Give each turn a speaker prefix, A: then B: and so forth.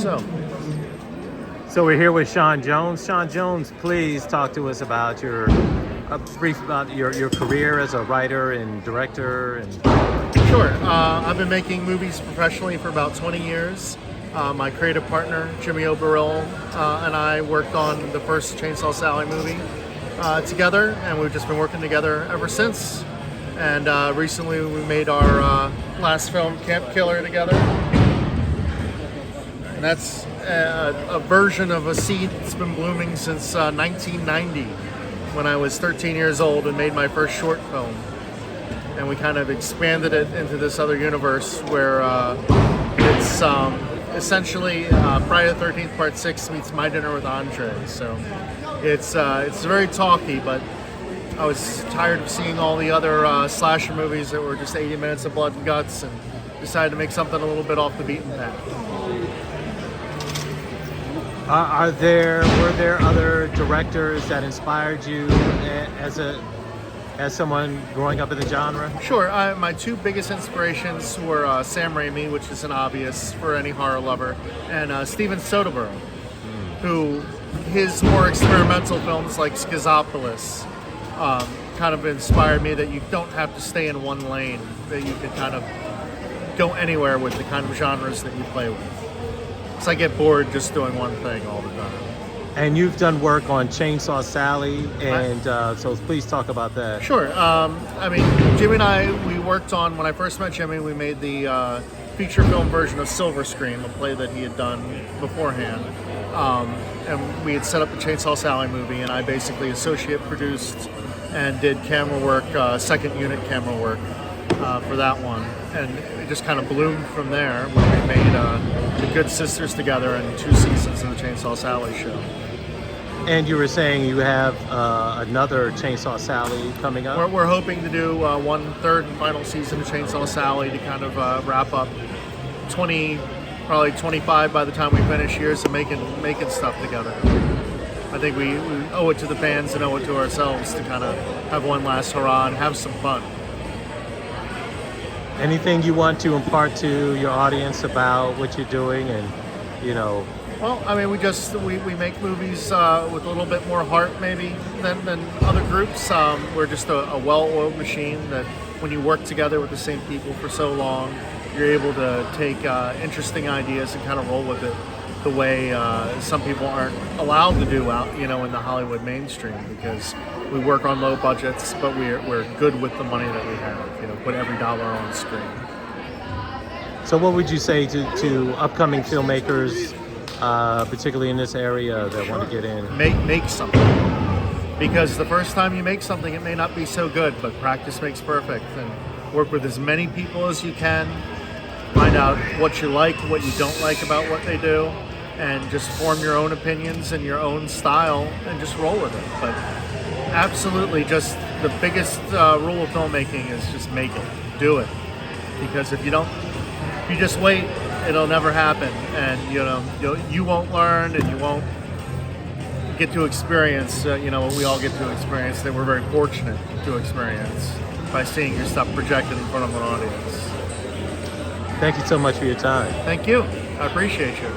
A: So,
B: So we're here with Shawn Jones. Shawn Jones, please talk to us about your brief about your career as a writer and director. And
A: sure. I've been making movies professionally for about 20 years. My creative partner, Jimmy O'Barrill, and I worked on the first Chainsaw Sally movie together, and we've just been working together ever since. And recently we made our last film, Camp Killer, together. And that's a version of a seed that's been blooming since 1990, when I was 13 years old and made my first short film. And we kind of expanded it into this other universe where it's essentially Friday the 13th Part 6 meets My Dinner with Andre. So it's very talky, but I was tired of seeing all the other slasher movies that were just 80 minutes of blood and guts, and decided to make something a little bit off the beaten path.
B: were there other directors that inspired you as someone growing up in the genre?
A: Sure. My two biggest inspirations were Sam Raimi, which is an obvious for any horror lover, and Steven Soderbergh, who his more experimental films like Schizopolis kind of inspired me that you don't have to stay in one lane, that you can kind of go anywhere with the kind of genres that you play with. Because I get bored just doing one thing all the time.
B: And you've done work on Chainsaw Sally, and so please talk about that.
A: Sure. I mean, Jimmy and I, we worked on, when I first met Jimmy, we made the feature film version of Silver Scream, a play that he had done beforehand. And we had set up the Chainsaw Sally movie, and I basically associate produced and did camera work, second unit camera work for that one. And it just kind of bloomed from there when we made The Good Sisters together and 2 seasons of the Chainsaw Sally show.
B: And you were saying you have another Chainsaw Sally coming up?
A: We're hoping to do one third and final season of Chainsaw Sally to kind of wrap up 20, probably 25 by the time we finish years of making stuff together. I think we owe it to the fans and owe it to ourselves to kind of have one last hurrah and have some fun.
B: Anything you want to impart to your audience about what you're doing and, you know?
A: Well, I mean, we make movies with a little bit more heart maybe than other groups. We're just a well-oiled machine that when you work together with the same people for so long, you're able to take interesting ideas and kind of roll with it the way some people aren't allowed to do out, in the Hollywood mainstream, because we work on low budgets, but we're good with the money that we have. Put every dollar on screen.
B: So what would you say to upcoming filmmakers, particularly in this area, that want to get in?
A: Make something. Because the first time you make something, it may not be so good, but practice makes perfect. And work with as many people as you can. Find out what you like, what you don't like about what they do, and just form your own opinions and your own style and just roll with it. But absolutely, just the biggest rule of filmmaking is just make it, do it. Because if you just wait, it'll never happen, and you won't learn, and you won't get to experience what we all get to experience, that we're very fortunate to experience by seeing your stuff projected in front of an audience.
B: Thank you so much for your time.
A: Thank you. I appreciate you.